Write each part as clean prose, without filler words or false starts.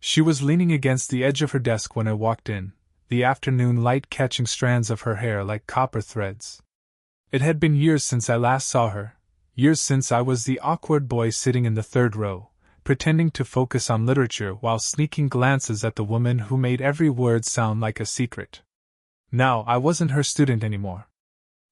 She was leaning against the edge of her desk when I walked in, the afternoon light catching strands of her hair like copper threads. It had been years since I last saw her, years since I was the awkward boy sitting in the third row, pretending to focus on literature while sneaking glances at the woman who made every word sound like a secret. Now I wasn't her student anymore.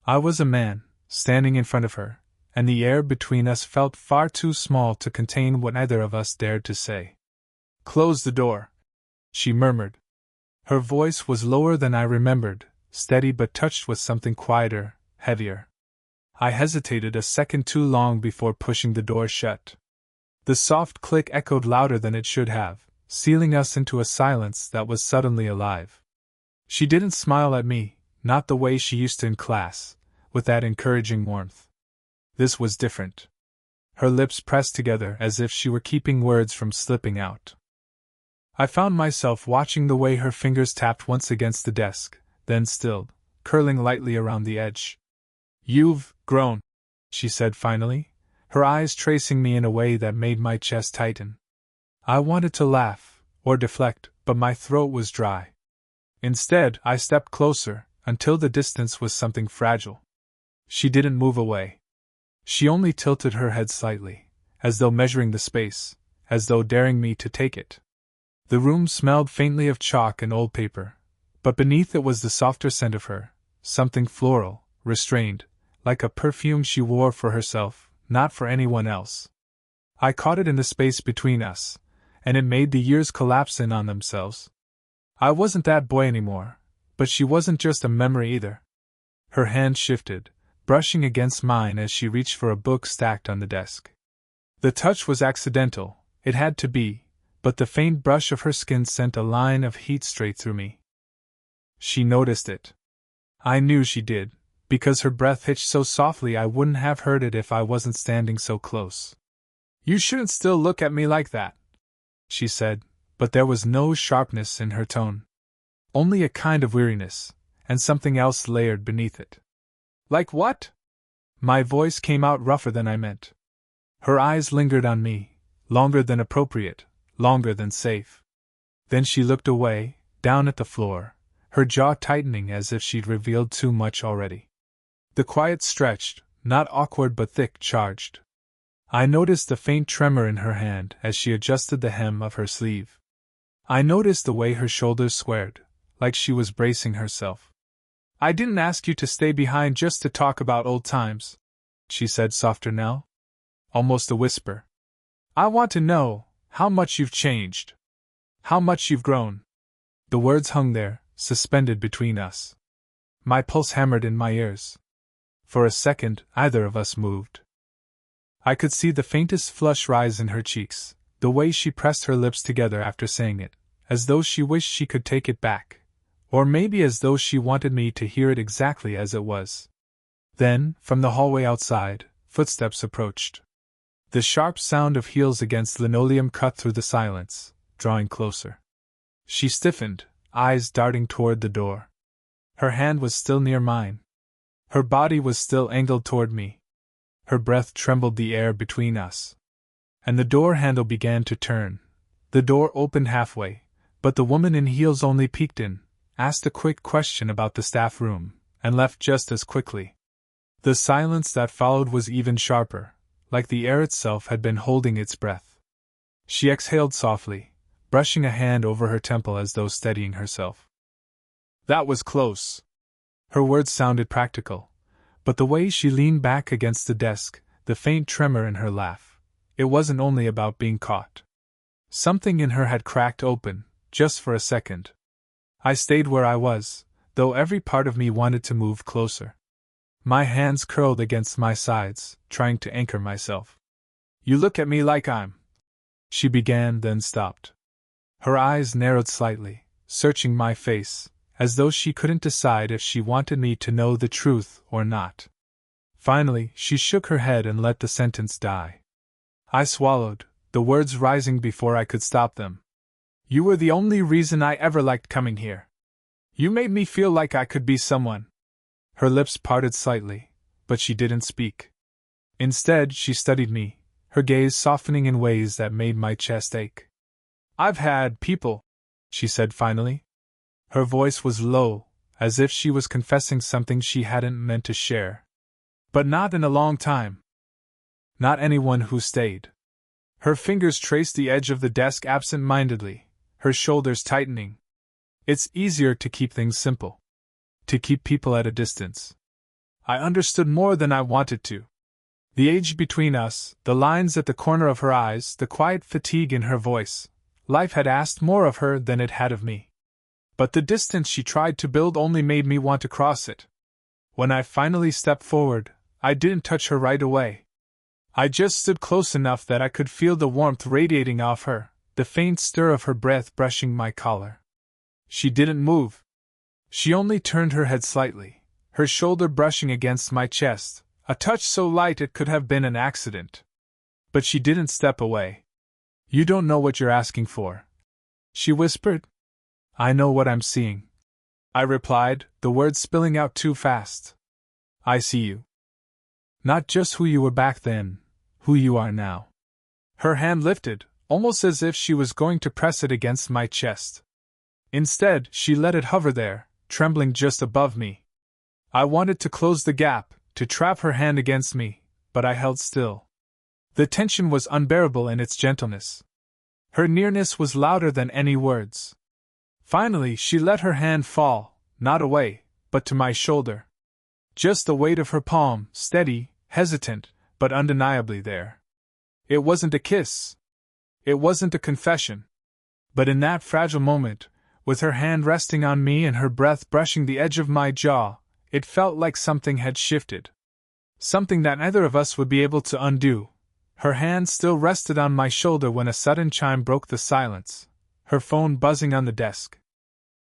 I was a man, standing in front of her, and the air between us felt far too small to contain what either of us dared to say. "Close the door," she murmured. Her voice was lower than I remembered, steady but touched with something quieter, heavier. I hesitated a second too long before pushing the door shut. The soft click echoed louder than it should have, sealing us into a silence that was suddenly alive. She didn't smile at me, not the way she used to in class, with that encouraging warmth. This was different. Her lips pressed together as if she were keeping words from slipping out. I found myself watching the way her fingers tapped once against the desk, then stilled, curling lightly around the edge. "You've grown," she said finally, her eyes tracing me in a way that made my chest tighten. I wanted to laugh, or deflect, but my throat was dry. Instead, I stepped closer, until the distance was something fragile. She didn't move away. She only tilted her head slightly, as though measuring the space, as though daring me to take it. The room smelled faintly of chalk and old paper, but beneath it was the softer scent of her, something floral, restrained, like a perfume she wore for herself, not for anyone else. I caught it in the space between us, and it made the years collapse in on themselves. I wasn't that boy anymore, but she wasn't just a memory either. Her hand shifted, brushing against mine as she reached for a book stacked on the desk. The touch was accidental, it had to be, but the faint brush of her skin sent a line of heat straight through me. She noticed it. I knew she did, because her breath hitched so softly I wouldn't have heard it if I wasn't standing so close. "You shouldn't still look at me like that," she said, but there was no sharpness in her tone. Only a kind of weariness, and something else layered beneath it. "Like what?" My voice came out rougher than I meant. Her eyes lingered on me, longer than appropriate, longer than safe. Then she looked away, down at the floor, her jaw tightening as if she'd revealed too much already. The quiet stretched, not awkward but thick, charged. I noticed the faint tremor in her hand as she adjusted the hem of her sleeve. I noticed the way her shoulders squared, like she was bracing herself. "I didn't ask you to stay behind just to talk about old times," she said softer now. Almost a whisper. "I want to know how much you've changed. How much you've grown." The words hung there, suspended between us. My pulse hammered in my ears. For a second, either of us moved. I could see the faintest flush rise in her cheeks, the way she pressed her lips together after saying it, as though she wished she could take it back. Or maybe as though she wanted me to hear it exactly as it was. Then, from the hallway outside, footsteps approached. The sharp sound of heels against linoleum cut through the silence, drawing closer. She stiffened, eyes darting toward the door. Her hand was still near mine. Her body was still angled toward me. Her breath trembled the air between us. And the door handle began to turn. The door opened halfway, but the woman in heels only peeked in, asked a quick question about the staff room, and left just as quickly. The silence that followed was even sharper, like the air itself had been holding its breath. She exhaled softly, brushing a hand over her temple as though steadying herself. "That was close." Her words sounded practical, but the way she leaned back against the desk, the faint tremor in her laugh, it wasn't only about being caught. Something in her had cracked open, just for a second. I stayed where I was, though every part of me wanted to move closer. My hands curled against my sides, trying to anchor myself. "You look at me like I'm—" she began, then stopped. Her eyes narrowed slightly, searching my face, as though she couldn't decide if she wanted me to know the truth or not. Finally, she shook her head and let the sentence die. I swallowed, the words rising before I could stop them. "You were the only reason I ever liked coming here. You made me feel like I could be someone." Her lips parted slightly, but she didn't speak. Instead, she studied me, her gaze softening in ways that made my chest ache. I've had people, she said finally. Her voice was low, as if she was confessing something she hadn't meant to share. But not in a long time. Not anyone who stayed. Her fingers traced the edge of the desk absent-mindedly, her shoulders tightening. It's easier to keep things simple. To keep people at a distance. I understood more than I wanted to. The age between us, the lines at the corner of her eyes, the quiet fatigue in her voice. Life had asked more of her than it had of me. But the distance she tried to build only made me want to cross it. When I finally stepped forward, I didn't touch her right away. I just stood close enough that I could feel the warmth radiating off her, the faint stir of her breath brushing my collar. She didn't move. She only turned her head slightly, her shoulder brushing against my chest, a touch so light it could have been an accident. But she didn't step away. You don't know what you're asking for, she whispered. I know what I'm seeing, I replied, the words spilling out too fast. I see you. Not just who you were back then, who you are now. Her hand lifted, almost as if she was going to press it against my chest. Instead, she let it hover there, trembling just above me. I wanted to close the gap, to trap her hand against me, but I held still. The tension was unbearable in its gentleness. Her nearness was louder than any words. Finally, she let her hand fall, not away, but to my shoulder. Just the weight of her palm, steady, hesitant, but undeniably there. It wasn't a kiss. It wasn't a confession. But in that fragile moment, with her hand resting on me and her breath brushing the edge of my jaw, it felt like something had shifted. Something that neither of us would be able to undo. Her hand still rested on my shoulder when a sudden chime broke the silence, her phone buzzing on the desk.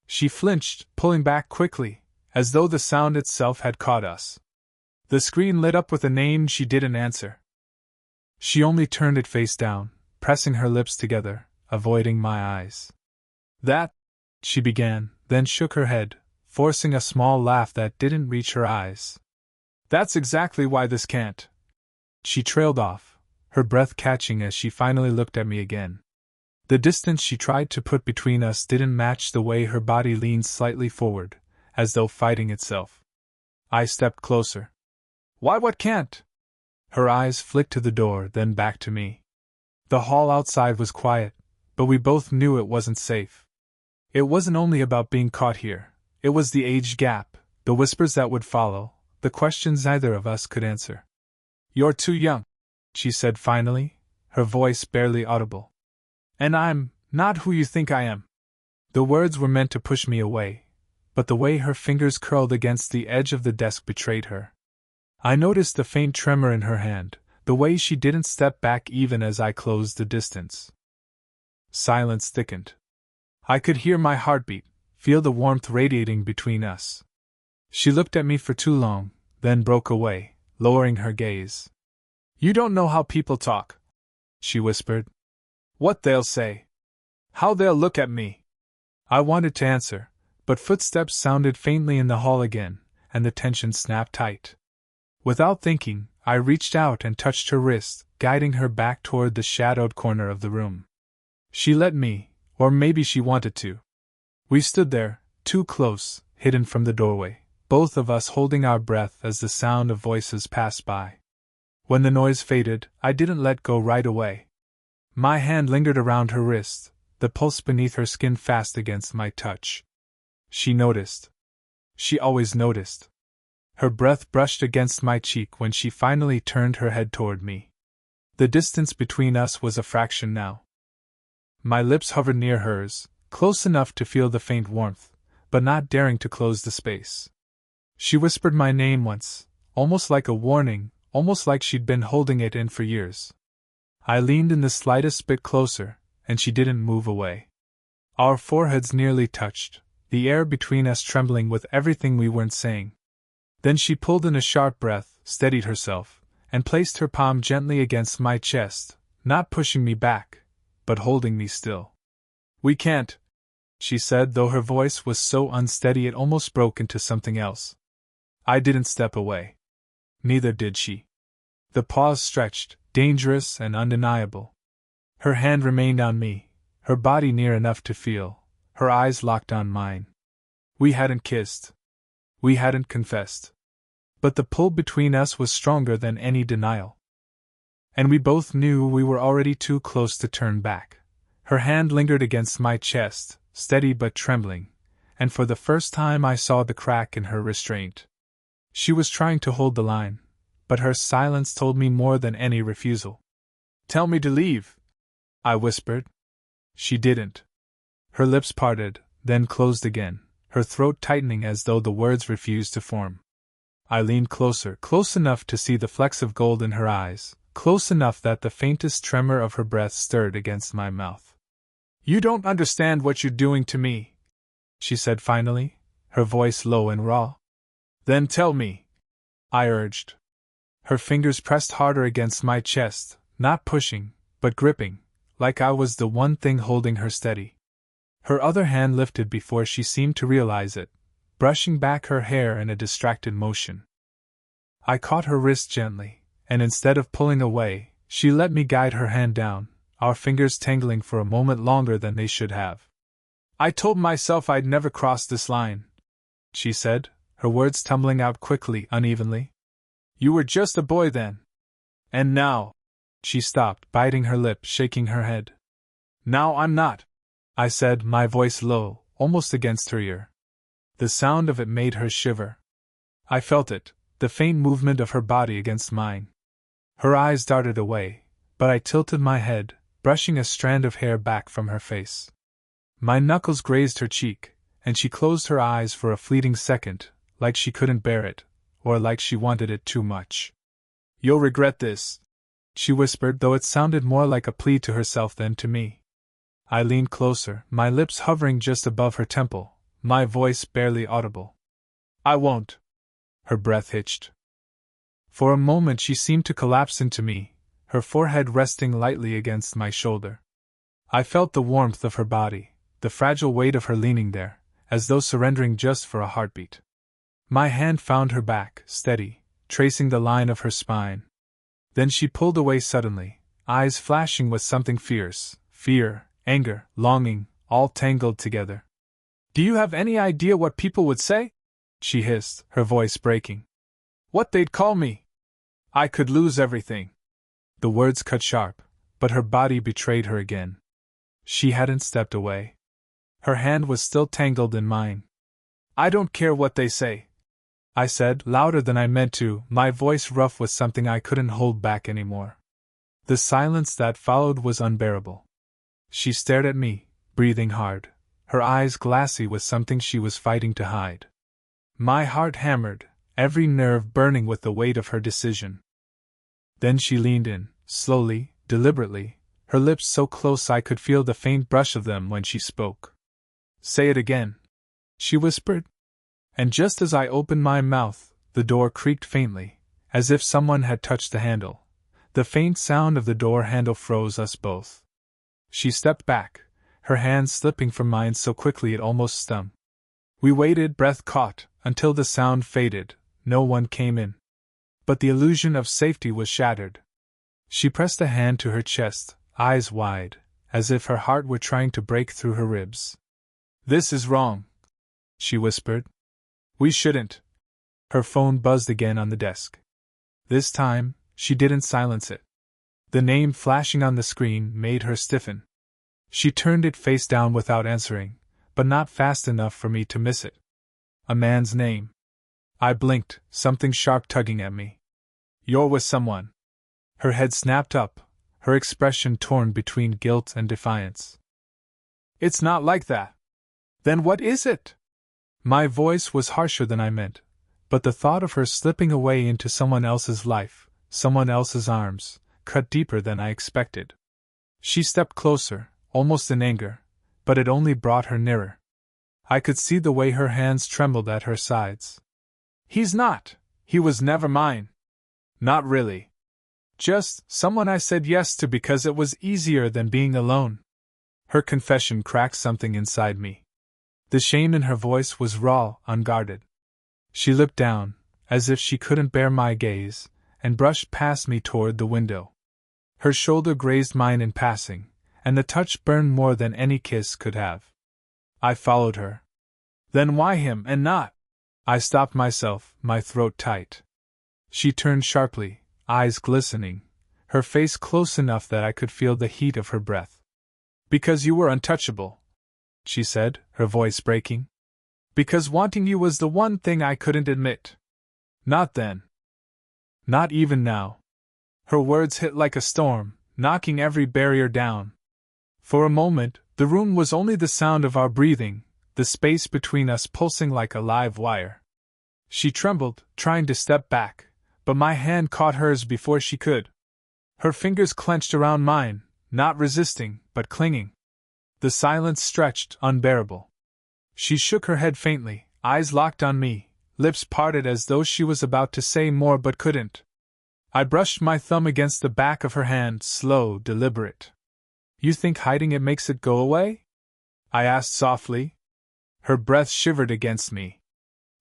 She flinched, pulling back quickly, as though the sound itself had caught us. The screen lit up with a name she didn't answer. She only turned it face down, pressing her lips together, avoiding my eyes. That, she began, then shook her head, forcing a small laugh that didn't reach her eyes. That's exactly why this can't. She trailed off, her breath catching as she finally looked at me again. The distance she tried to put between us didn't match the way her body leaned slightly forward, as though fighting itself. I stepped closer. Why, what can't? Her eyes flicked to the door, then back to me. The hall outside was quiet, but we both knew it wasn't safe. It wasn't only about being caught here, it was the age gap, the whispers that would follow, the questions neither of us could answer. You're too young, she said finally, her voice barely audible. And I'm not who you think I am. The words were meant to push me away, but the way her fingers curled against the edge of the desk betrayed her. I noticed the faint tremor in her hand, the way she didn't step back even as I closed the distance. Silence thickened. I could hear my heartbeat, feel the warmth radiating between us. She looked at me for too long, then broke away, lowering her gaze. You don't know how people talk, she whispered. What they'll say. How they'll look at me. I wanted to answer, but footsteps sounded faintly in the hall again, and the tension snapped tight. Without thinking, I reached out and touched her wrist, guiding her back toward the shadowed corner of the room. She let me, or maybe she wanted to. We stood there, too close, hidden from the doorway, both of us holding our breath as the sound of voices passed by. When the noise faded, I didn't let go right away. My hand lingered around her wrist, the pulse beneath her skin fast against my touch. She noticed. She always noticed. Her breath brushed against my cheek when she finally turned her head toward me. The distance between us was a fraction now. My lips hovered near hers, close enough to feel the faint warmth, but not daring to close the space. She whispered my name once, almost like a warning, almost like she'd been holding it in for years. I leaned in the slightest bit closer, and she didn't move away. Our foreheads nearly touched, the air between us trembling with everything we weren't saying. Then she pulled in a sharp breath, steadied herself, and placed her palm gently against my chest, not pushing me back, but holding me still. We can't, she said, though her voice was so unsteady it almost broke into something else. I didn't step away. Neither did she. The pause stretched, dangerous and undeniable. Her hand remained on me, her body near enough to feel, her eyes locked on mine. We hadn't kissed. We hadn't confessed. But the pull between us was stronger than any denial. And we both knew we were already too close to turn back. Her hand lingered against my chest, steady but trembling, and for the first time I saw the crack in her restraint. She was trying to hold the line, but her silence told me more than any refusal. "Tell me to leave," I whispered. She didn't. Her lips parted, then closed again, her throat tightening as though the words refused to form. I leaned closer, close enough to see the flecks of gold in her eyes, close enough that the faintest tremor of her breath stirred against my mouth. "You don't understand what you're doing to me," she said finally, her voice low and raw. "Then tell me," I urged. Her fingers pressed harder against my chest, not pushing, but gripping, like I was the one thing holding her steady. Her other hand lifted before she seemed to realize it, brushing back her hair in a distracted motion. I caught her wrist gently, and instead of pulling away, she let me guide her hand down, our fingers tangling for a moment longer than they should have. "I told myself I'd never cross this line," she said, her words tumbling out quickly, unevenly. "You were just a boy then. And now—" She stopped, biting her lip, shaking her head. "Now I'm not," I said, my voice low, almost against her ear. The sound of it made her shiver. I felt it, the faint movement of her body against mine. Her eyes darted away, but I tilted my head, brushing a strand of hair back from her face. My knuckles grazed her cheek, and she closed her eyes for a fleeting second, like she couldn't bear it, or like she wanted it too much. "You'll regret this," she whispered, though it sounded more like a plea to herself than to me. I leaned closer, my lips hovering just above her temple, my voice barely audible. "I won't." Her breath hitched. For a moment she seemed to collapse into me, her forehead resting lightly against my shoulder. I felt the warmth of her body, the fragile weight of her leaning there, as though surrendering just for a heartbeat. My hand found her back, steady, tracing the line of her spine. Then she pulled away suddenly, eyes flashing with something fierce, fear, anger, longing, all tangled together. "Do you have any idea what people would say?" she hissed, her voice breaking. "What they'd call me? I could lose everything." The words cut sharp, but her body betrayed her again. She hadn't stepped away. Her hand was still tangled in mine. "I don't care what they say," I said, louder than I meant to, my voice rough with something I couldn't hold back anymore. The silence that followed was unbearable. She stared at me, breathing hard, her eyes glassy with something she was fighting to hide. My heart hammered, every nerve burning with the weight of her decision. Then she leaned in, slowly, deliberately, her lips so close I could feel the faint brush of them when she spoke. "Say it again," she whispered. And just as I opened my mouth, the door creaked faintly, as if someone had touched the handle. The faint sound of the door handle froze us both. She stepped back, her hand slipping from mine so quickly it almost stung. We waited, breath caught, until the sound faded. No one came in. But the illusion of safety was shattered. She pressed a hand to her chest, eyes wide, as if her heart were trying to break through her ribs. "This is wrong," she whispered. "We shouldn't." Her phone buzzed again on the desk. This time, she didn't silence it. The name flashing on the screen made her stiffen. She turned it face down without answering, but not fast enough for me to miss it. A man's name. I blinked, something sharp tugging at me. "You're with someone." Her head snapped up, her expression torn between guilt and defiance. "It's not like that." "Then what is it?" My voice was harsher than I meant, but the thought of her slipping away into someone else's life, someone else's arms, cut deeper than I expected. She stepped closer, almost in anger, but it only brought her nearer. I could see the way her hands trembled at her sides. "He's not. He was never mine." "Not really." "Just someone I said yes to because it was easier than being alone." Her confession cracked something inside me. The shame in her voice was raw, unguarded. She looked down, as if she couldn't bear my gaze, and brushed past me toward the window. Her shoulder grazed mine in passing, and the touch burned more than any kiss could have. I followed her. Then why him and not? I stopped myself, my throat tight. She turned sharply, eyes glistening, her face close enough that I could feel the heat of her breath. Because you were untouchable, she said, her voice breaking. Because wanting you was the one thing I couldn't admit. Not then. Not even now. Her words hit like a storm, knocking every barrier down. For a moment, the room was only the sound of our breathing, the space between us pulsing like a live wire. She trembled, trying to step back, but my hand caught hers before she could. Her fingers clenched around mine, not resisting, but clinging. The silence stretched, unbearable. She shook her head faintly, eyes locked on me, lips parted as though she was about to say more but couldn't. I brushed my thumb against the back of her hand, slow, deliberate. You think hiding it makes it go away? I asked softly. Her breath shivered against me.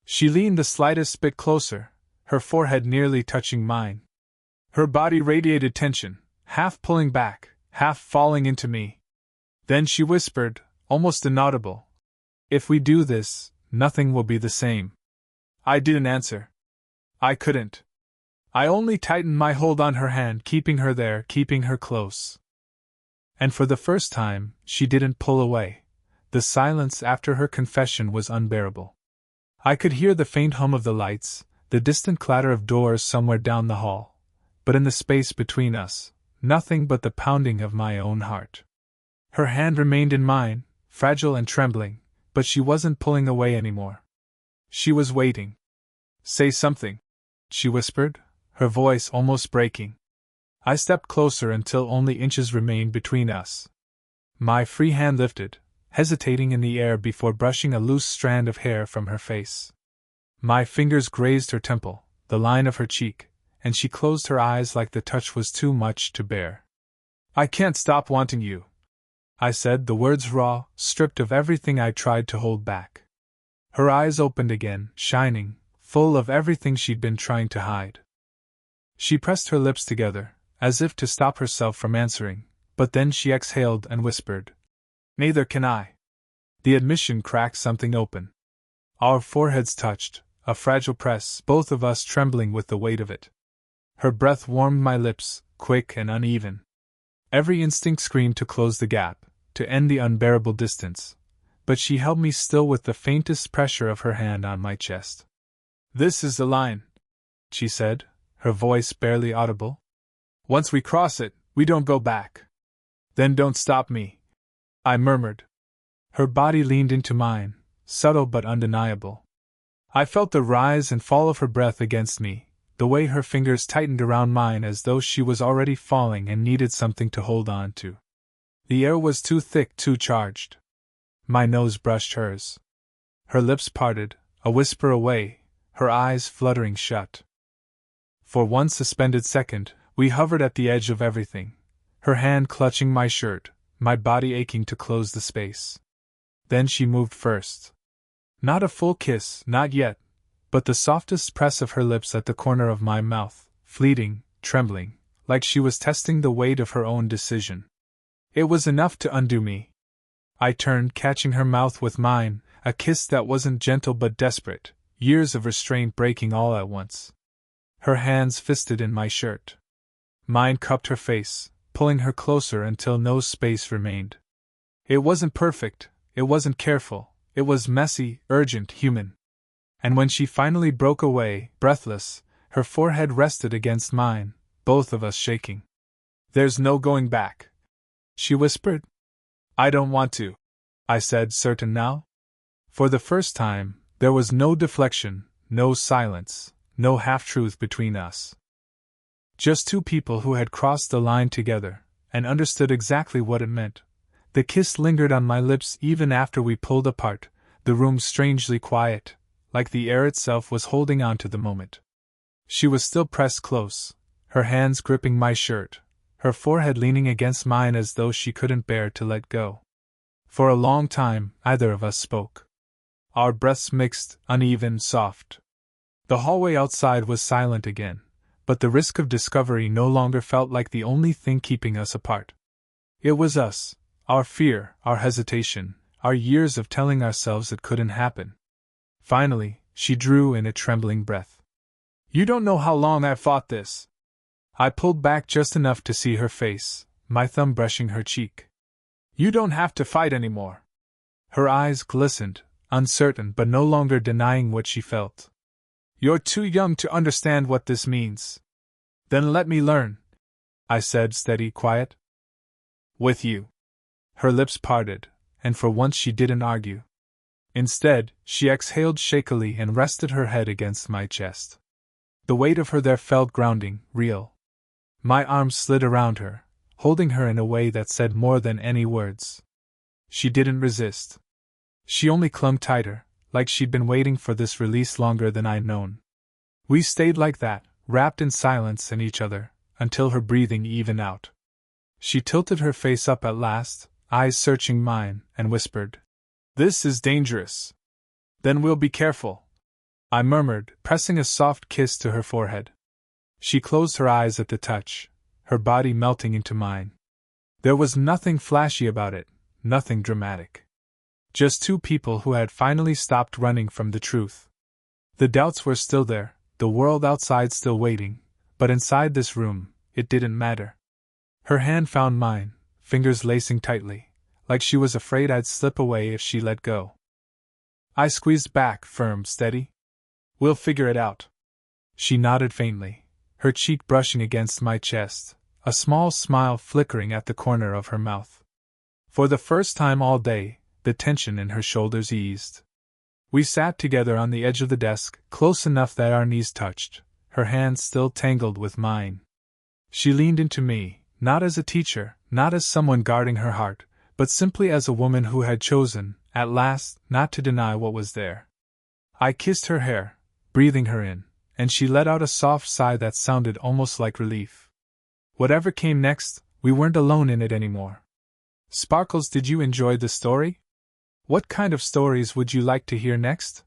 She leaned the slightest bit closer, her forehead nearly touching mine. Her body radiated tension, half pulling back, half falling into me. Then she whispered, almost inaudible, "If we do this, nothing will be the same." I didn't answer. I couldn't. I only tightened my hold on her hand, keeping her there, keeping her close. And for the first time, she didn't pull away. The silence after her confession was unbearable. I could hear the faint hum of the lights, the distant clatter of doors somewhere down the hall, but in the space between us, nothing but the pounding of my own heart. Her hand remained in mine, fragile and trembling, but she wasn't pulling away anymore. She was waiting. "Say something," she whispered, her voice almost breaking. I stepped closer until only inches remained between us. My free hand lifted, hesitating in the air before brushing a loose strand of hair from her face. My fingers grazed her temple, the line of her cheek, and she closed her eyes like the touch was too much to bear. "I can't stop wanting you," I said, the words raw, stripped of everything I tried to hold back. Her eyes opened again, shining, full of everything she'd been trying to hide. She pressed her lips together, as if to stop herself from answering, but then she exhaled and whispered, "Neither can I." The admission cracked something open. Our foreheads touched, a fragile press, both of us trembling with the weight of it. Her breath warmed my lips, quick and uneven. Every instinct screamed to close the gap, to end the unbearable distance, but she held me still with the faintest pressure of her hand on my chest. "This is the line," she said, her voice barely audible. "Once we cross it, we don't go back." "Then don't stop me," I murmured. Her body leaned into mine, subtle but undeniable. I felt the rise and fall of her breath against me, the way her fingers tightened around mine as though she was already falling and needed something to hold on to. The air was too thick, too charged. My nose brushed hers. Her lips parted, a whisper away, her eyes fluttering shut. For one suspended second, we hovered at the edge of everything, her hand clutching my shirt, my body aching to close the space. Then she moved first. Not a full kiss, not yet, but the softest press of her lips at the corner of my mouth, fleeting, trembling, like she was testing the weight of her own decision. It was enough to undo me. I turned, catching her mouth with mine, a kiss that wasn't gentle but desperate, years of restraint breaking all at once. Her hands fisted in my shirt. Mine cupped her face, pulling her closer until no space remained. It wasn't perfect, it wasn't careful, it was messy, urgent, human. And when she finally broke away, breathless, her forehead rested against mine, both of us shaking. "There's no going back," she whispered. "I don't want to," I said, certain now. For the first time, there was no deflection, no silence, no half-truth between us. Just two people who had crossed the line together, and understood exactly what it meant. The kiss lingered on my lips even after we pulled apart, the room strangely quiet, like the air itself was holding on to the moment. She was still pressed close, her hands gripping my shirt, her forehead leaning against mine as though she couldn't bear to let go. For a long time, neither of us spoke. Our breaths mixed, uneven, soft. The hallway outside was silent again, but the risk of discovery no longer felt like the only thing keeping us apart. It was us, our fear, our hesitation, our years of telling ourselves it couldn't happen. Finally, she drew in a trembling breath. You don't know how long I've fought this. I pulled back just enough to see her face, my thumb brushing her cheek. You don't have to fight anymore. Her eyes glistened, uncertain but no longer denying what she felt. You're too young to understand what this means. Then let me learn, I said, steady, quiet. With you. Her lips parted, and for once she didn't argue. Instead, she exhaled shakily and rested her head against my chest. The weight of her there felt grounding, real. My arms slid around her, holding her in a way that said more than any words. She didn't resist. She only clung tighter, like she'd been waiting for this release longer than I'd known. We stayed like that, wrapped in silence in each other, until her breathing evened out. She tilted her face up at last, eyes searching mine, and whispered, This is dangerous. Then we'll be careful, I murmured, pressing a soft kiss to her forehead. She closed her eyes at the touch, her body melting into mine. There was nothing flashy about it, nothing dramatic. Just two people who had finally stopped running from the truth. The doubts were still there, the world outside still waiting, but inside this room, it didn't matter. Her hand found mine, fingers lacing tightly, like she was afraid I'd slip away if she let go. I squeezed back, firm, steady. We'll figure it out. She nodded faintly, her cheek brushing against my chest, a small smile flickering at the corner of her mouth. For the first time all day, the tension in her shoulders eased. We sat together on the edge of the desk, close enough that our knees touched, her hands still tangled with mine. She leaned into me, not as a teacher, not as someone guarding her heart, but simply as a woman who had chosen, at last, not to deny what was there. I kissed her hair, breathing her in, and she let out a soft sigh that sounded almost like relief. Whatever came next, we weren't alone in it anymore. Sparkles, did you enjoy the story? What kind of stories would you like to hear next?